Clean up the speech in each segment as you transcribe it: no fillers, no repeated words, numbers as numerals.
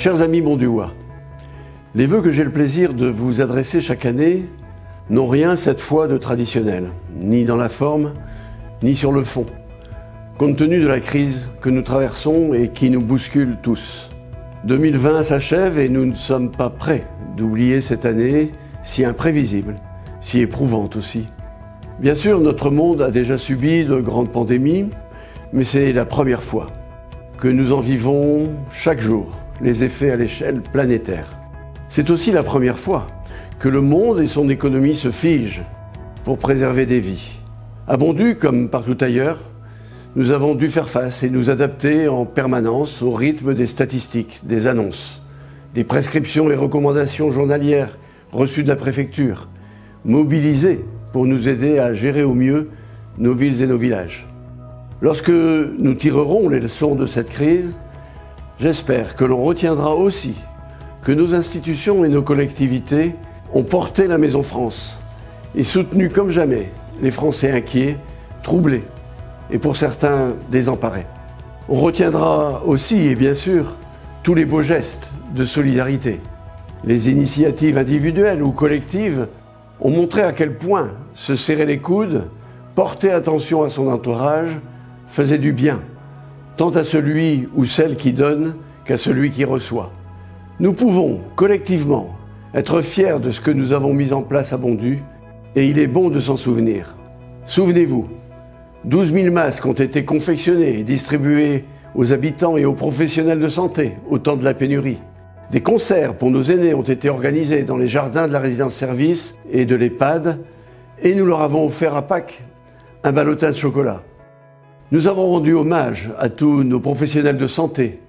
Chers amis Bonduois, les vœux que j'ai le plaisir de vous adresser chaque année n'ont rien cette fois de traditionnel, ni dans la forme, ni sur le fond, compte tenu de la crise que nous traversons et qui nous bouscule tous. 2020 s'achève et nous ne sommes pas prêts d'oublier cette année si imprévisible, si éprouvante aussi. Bien sûr, notre monde a déjà subi de grandes pandémies, mais c'est la première fois que nous en vivons chaque jour les effets à l'échelle planétaire. C'est aussi la première fois que le monde et son économie se figent pour préserver des vies. À Bondu, comme partout ailleurs, nous avons dû faire face et nous adapter en permanence au rythme des statistiques, des annonces, des prescriptions et recommandations journalières reçues de la préfecture, mobilisées pour nous aider à gérer au mieux nos villes et nos villages. Lorsque nous tirerons les leçons de cette crise, j'espère que l'on retiendra aussi que nos institutions et nos collectivités ont porté la Maison France et soutenu comme jamais les Français inquiets, troublés et pour certains désemparés. On retiendra aussi, et bien sûr, tous les beaux gestes de solidarité. Les initiatives individuelles ou collectives ont montré à quel point se serrer les coudes, porter attention à son entourage, faisait du bien, tant à celui ou celle qui donne qu'à celui qui reçoit. Nous pouvons, collectivement, être fiers de ce que nous avons mis en place à Bondu, et il est bon de s'en souvenir. Souvenez-vous, 12 000 masques ont été confectionnés et distribués aux habitants et aux professionnels de santé au temps de la pénurie. Des concerts pour nos aînés ont été organisés dans les jardins de la résidence-service et de l'EHPAD, et nous leur avons offert à Pâques un ballotin de chocolat. Nous avons rendu hommage à tous nos professionnels de santé.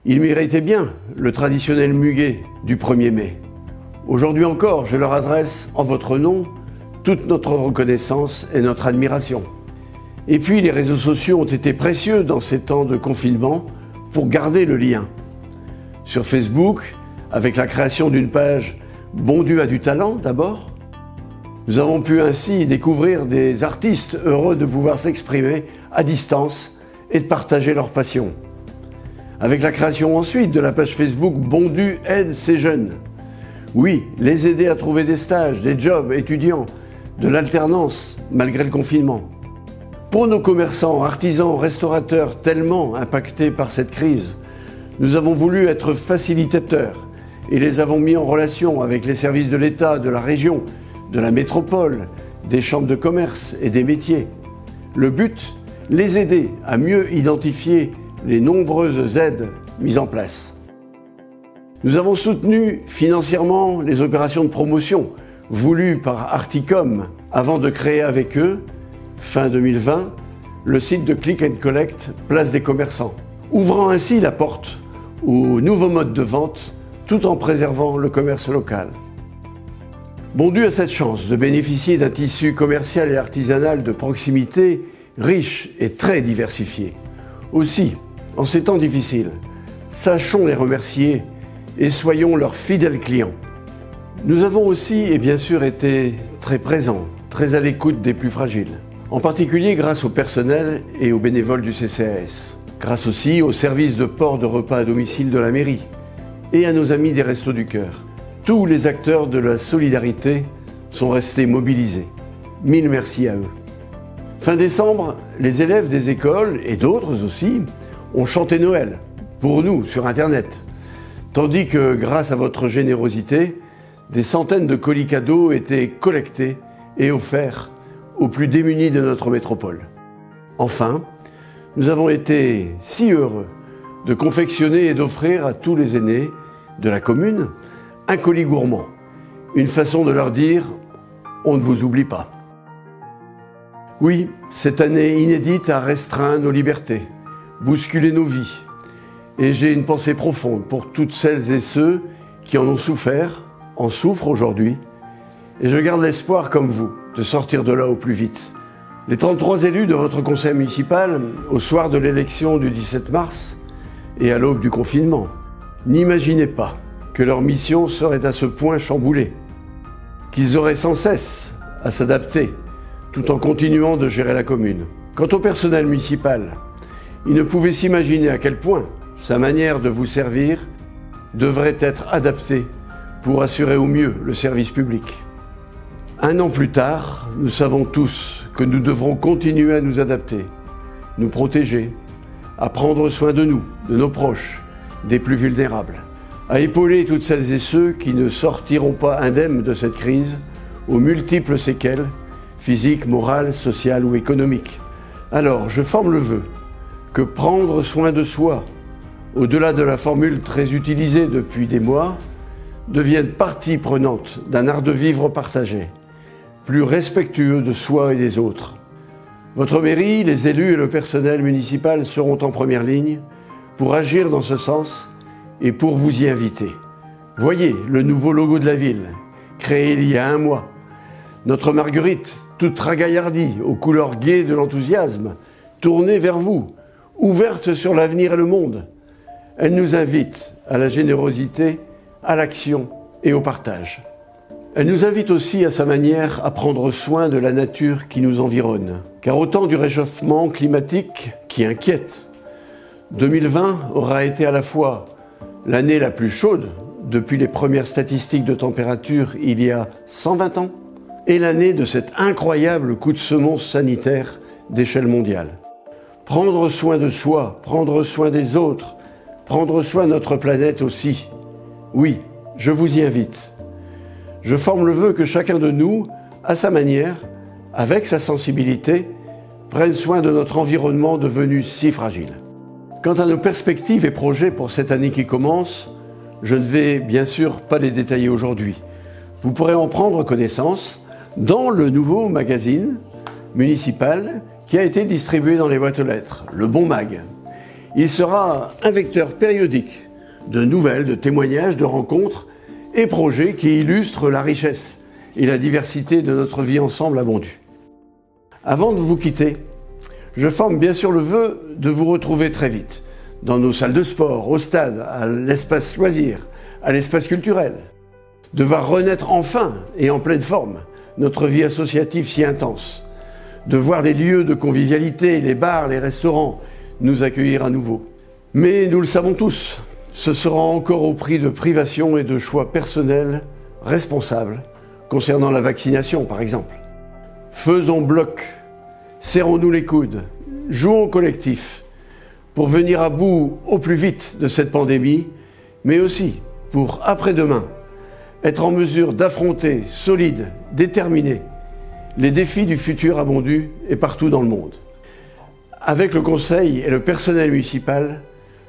Ils méritaient bien le traditionnel muguet du 1er mai. Aujourd'hui encore, je leur adresse en votre nom toute notre reconnaissance et notre admiration. Et puis, les réseaux sociaux ont été précieux dans ces temps de confinement pour garder le lien. Sur Facebook, avec la création d'une page Bondu a du talent d'abord, nous avons pu ainsi découvrir des artistes heureux de pouvoir s'exprimer à distance et de partager leur passion. Avec la création ensuite de la page Facebook Bondu aide ces jeunes. Oui, les aider à trouver des stages, des jobs étudiants, de l'alternance malgré le confinement. Pour nos commerçants, artisans, restaurateurs tellement impactés par cette crise, nous avons voulu être facilitateurs et les avons mis en relation avec les services de l'État, de la région, de la métropole, des chambres de commerce et des métiers. Le but, les aider à mieux identifier les nombreuses aides mises en place. Nous avons soutenu financièrement les opérations de promotion voulues par Articom avant de créer avec eux, fin 2020, le site de Click & Collect Place des Commerçants, ouvrant ainsi la porte aux nouveaux modes de vente tout en préservant le commerce local. Bondu a cette chance de bénéficier d'un tissu commercial et artisanal de proximité riche et très diversifié. Aussi, en ces temps difficiles, sachons les remercier et soyons leurs fidèles clients. Nous avons aussi, et bien sûr, été très présents, très à l'écoute des plus fragiles, en particulier grâce au personnel et aux bénévoles du CCAS, grâce aussi au service de port de repas à domicile de la mairie et à nos amis des Restos du Cœur. Tous les acteurs de la solidarité sont restés mobilisés. Mille merci à eux. Fin décembre, les élèves des écoles, et d'autres aussi, ont chanté Noël, pour nous, sur Internet. Tandis que, grâce à votre générosité, des centaines de colis cadeaux étaient collectés et offerts aux plus démunis de notre métropole. Enfin, nous avons été si heureux de confectionner et d'offrir à tous les aînés de la commune un colis gourmand, une façon de leur dire « on ne vous oublie pas ». Oui, cette année inédite a restreint nos libertés, bousculé nos vies, et j'ai une pensée profonde pour toutes celles et ceux qui en ont souffert, en souffrent aujourd'hui, et je garde l'espoir, comme vous, de sortir de là au plus vite. Les 33 élus de votre conseil municipal, au soir de l'élection du 17 mars et à l'aube du confinement, n'imaginaient pas que leur mission serait à ce point chamboulée, qu'ils auraient sans cesse à s'adapter tout en continuant de gérer la commune. Quant au personnel municipal, il ne pouvait s'imaginer à quel point sa manière de vous servir devraient être adaptés pour assurer au mieux le service public. Un an plus tard, nous savons tous que nous devrons continuer à nous adapter, nous protéger, à prendre soin de nous, de nos proches, des plus vulnérables, à épauler toutes celles et ceux qui ne sortiront pas indemnes de cette crise aux multiples séquelles, physiques, morales, sociales ou économiques. Alors, je forme le vœu que prendre soin de soi, au-delà de la formule très utilisée depuis des mois, devienne partie prenante d'un art de vivre partagé, plus respectueux de soi et des autres. Votre mairie, les élus et le personnel municipal seront en première ligne pour agir dans ce sens et pour vous y inviter. Voyez le nouveau logo de la ville, créé il y a 1 mois. Notre Marguerite, toute ragaillardie, aux couleurs gaies de l'enthousiasme, tournée vers vous, ouverte sur l'avenir et le monde. Elle nous invite à la générosité, à l'action et au partage. Elle nous invite aussi à sa manière à prendre soin de la nature qui nous environne. Car au temps du réchauffement climatique qui inquiète, 2020 aura été à la fois l'année la plus chaude depuis les premières statistiques de température il y a 120 ans et l'année de cet incroyable coup de semonce sanitaire d'échelle mondiale. Prendre soin de soi, prendre soin des autres, prendre soin de notre planète aussi. Oui, je vous y invite. Je forme le vœu que chacun de nous, à sa manière, avec sa sensibilité, prenne soin de notre environnement devenu si fragile. Quant à nos perspectives et projets pour cette année qui commence, je ne vais bien sûr pas les détailler aujourd'hui. Vous pourrez en prendre connaissance dans le nouveau magazine municipal qui a été distribué dans les boîtes aux lettres, le Bon Mag. Il sera un vecteur périodique de nouvelles, de témoignages, de rencontres et projets qui illustrent la richesse et la diversité de notre vie ensemble à Bondues. Avant de vous quitter, je forme bien sûr le vœu de vous retrouver très vite dans nos salles de sport, au stade, à l'espace loisir, à l'espace culturel, de voir renaître enfin et en pleine forme notre vie associative si intense, de voir les lieux de convivialité, les bars, les restaurants nous accueillir à nouveau. Mais nous le savons tous, ce sera encore au prix de privations et de choix personnels responsables concernant la vaccination par exemple. Faisons bloc, serrons-nous les coudes, jouons collectif pour venir à bout au plus vite de cette pandémie, mais aussi pour après-demain être en mesure d'affronter, solide, déterminé, les défis du futur à Bondues et partout dans le monde. Avec le conseil et le personnel municipal,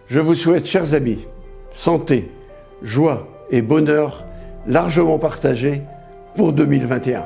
je vous souhaite, chers amis, santé, joie et bonheur largement partagés pour 2021.